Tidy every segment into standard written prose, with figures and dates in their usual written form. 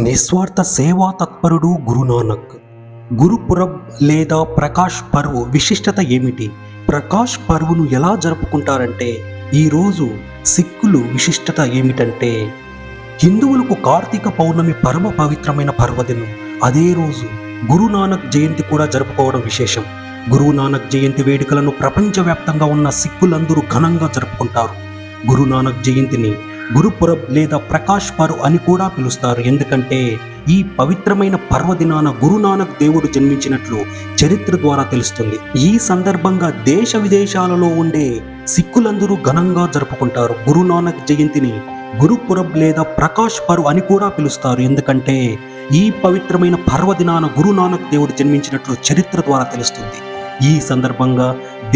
నిస్వార్థ సేవా తత్పరుడు గురునానక్. గురుపురబ్ లేదా ప్రకాష్ పర్వ్ విశిష్టత ఏమిటి? ప్రకాష్ పర్వ్ను ఎలా జరుపుకుంటారంటే, ఈరోజు సిక్కులు విశిష్టత ఏమిటంటే, హిందువులకు కార్తీక పౌర్ణమి పరమ పవిత్రమైన పర్వదినం. అదే రోజు గురునానక్ జయంతి కూడా జరుపుకోవడం విశేషం. గురునానక్ జయంతి వేడుకలను ప్రపంచవ్యాప్తంగా ఉన్న సిక్కులందరూ ఘనంగా జరుపుకుంటారు. గురునానక్ జయంతిని గురుపురబ్ లేదా ప్రకాష్ పర్వ్ అని కూడా పిలుస్తారు. ఎందుకంటే ఈ పవిత్రమైన పర్వదినాన గురునానక్ దేవుడు జన్మించినట్లు చరిత్ర ద్వారా తెలుస్తుంది. ఈ సందర్భంగా దేశ విదేశాలలో ఉండే సిక్కులందరూ ఘనంగా జరుపుకుంటారు. గురునానక్ జయంతిని గురుపురబ్ లేదా ప్రకాష్ పర్వ్ అని కూడా పిలుస్తారు. ఎందుకంటే ఈ పవిత్రమైన పర్వదినాన గురునానక్ దేవుడు జన్మించినట్లు చరిత్ర ద్వారా తెలుస్తుంది. ఈ సందర్భంగా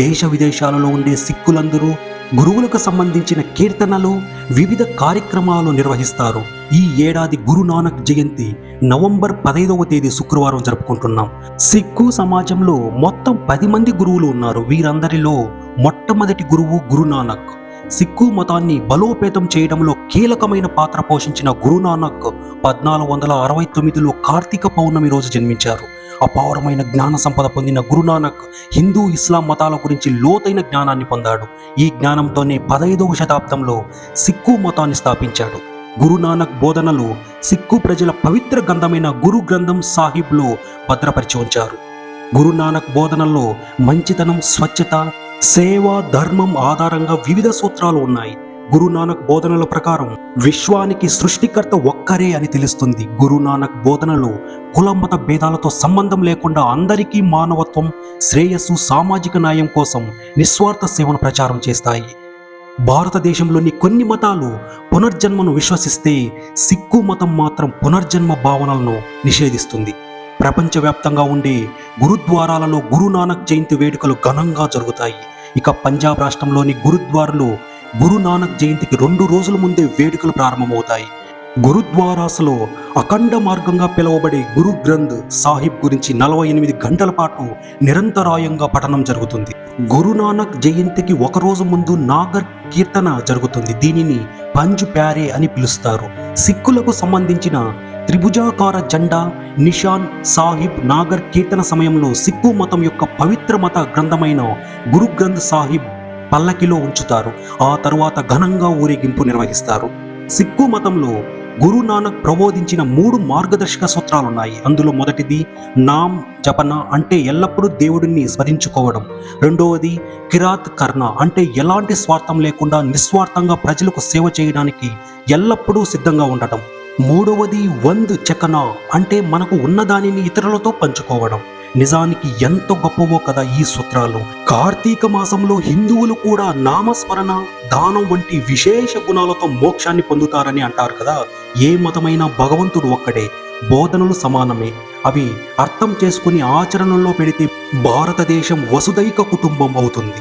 దేశ విదేశాలలో ఉండే సిక్కులందరూ గురువులకు సంబంధించిన కీర్తనలు, వివిధ కార్యక్రమాలు నిర్వహిస్తారు. ఈ ఏడాది గురునానక్ జయంతి నవంబర్ 15వ తేదీ శుక్రవారం జరుపుకుంటున్నాం. సిక్కు సమాజంలో మొత్తం 10 మంది గురువులు ఉన్నారు. వీరందరిలో మొట్టమొదటి గురువు గురునానక్. సిక్కు మతాన్ని బలోపేతం చేయడంలో కీలకమైన పాత్ర పోషించిన గురునానక్ 1469లో కార్తీక పౌర్ణమి రోజు జన్మించారు. అపారమైన జ్ఞాన సంపద పొందిన గురునానక్ హిందూ, ఇస్లాం మతాల గురించి లోతైన జ్ఞానాన్ని పొందాడు. ఈ జ్ఞానంతోనే 15వ శతాబ్దంలో సిక్కు మతాన్ని స్థాపించాడు. గురునానక్ బోధనలు సిక్కు ప్రజల పవిత్ర గ్రంథమైన గురు గ్రంథం సాహిబ్లో భద్రపరిచి ఉంచారు. గురునానక్ బోధనల్లో మంచితనం, స్వచ్ఛత, సేవ, ధర్మం ఆధారంగా వివిధ సూత్రాలు ఉన్నాయి. గురునానక్ బోధనల ప్రకారం విశ్వానికి సృష్టికర్త ఒక్కరే అని తెలుస్తుంది. గురునానక్ బోధనలు కులమత భేదాలతో సంబంధం లేకుండా అందరికీ మానవత్వం, శ్రేయస్సు, సామాజిక న్యాయం కోసం నిస్వార్థ సేవను ప్రచారం చేస్తాయి. భారతదేశంలోని కొన్ని మతాలు పునర్జన్మను విశ్వసిస్తే సిక్కు మతం మాత్రం పునర్జన్మ భావనలను నిషేధిస్తుంది. ప్రపంచవ్యాప్తంగా ఉండే గురుద్వారాలలో గురునానక్ జయంతి వేడుకలు ఘనంగా జరుగుతాయి. ఇక పంజాబ్ రాష్ట్రంలోని గురుద్వారాలో గురునానక్ జయంతికి 2 రోజుల ముందే వేడుకలు ప్రారంభమవుతాయి. గురుద్వారాస్లో అఖండ మార్గంగా పిలువబడే గురు గ్రంథ్ సాహిబ్ గురించి 48 గంటల పాటు నిరంతరాయంగా పఠనం జరుగుతుంది. గురునానక్ జయంతికి 1 రోజు ముందు నాగర్ కీర్తన జరుగుతుంది. దీనిని పంజ్ ప్యారే అని పిలుస్తారు. సిక్కులకు సంబంధించిన త్రిభుజాకార జెండా, నిషాన్ సాహిబ్ నాగర్ కీర్తన సమయంలో సిక్కు మతం యొక్క పవిత్ర మత గ్రంథమైన గురు గ్రంథ్ సాహిబ్ పల్లకిలో ఉంచుతారు. ఆ తరువాత ఘనంగా ఊరేగింపు నిర్వహిస్తారు. సిక్కు మతంలో గురునానక్ ప్రబోధించిన 3 మార్గదర్శక సూత్రాలున్నాయి. అందులో మొదటిది నామ్ జపన, అంటే ఎల్లప్పుడూ దేవుడిని స్మరించుకోవడం. రెండవది కిరాత్ కర్ణ, అంటే ఎలాంటి స్వార్థం లేకుండా నిస్వార్థంగా ప్రజలకు సేవ చేయడానికి ఎల్లప్పుడూ సిద్ధంగా ఉండటం. మూడవది వంద్ చకనా, అంటే మనకు ఉన్నదానిని ఇతరులతో పంచుకోవడం. నిజానికి ఎంత గొప్పవో కదా ఈ సూత్రాలు. కార్తీక మాసంలో హిందువులు కూడా నామస్మరణ, దానం వంటి విశేష గుణాలతో మోక్షాన్ని పొందుతారని అంటారు కదా. ఏ మతమైనా భగవంతుడు ఒక్కడే, బోధనలు సమానమే. అవి అర్థం చేసుకుని ఆచరణలో పెడితే భారతదేశం వసుదైక కుటుంబం అవుతుంది.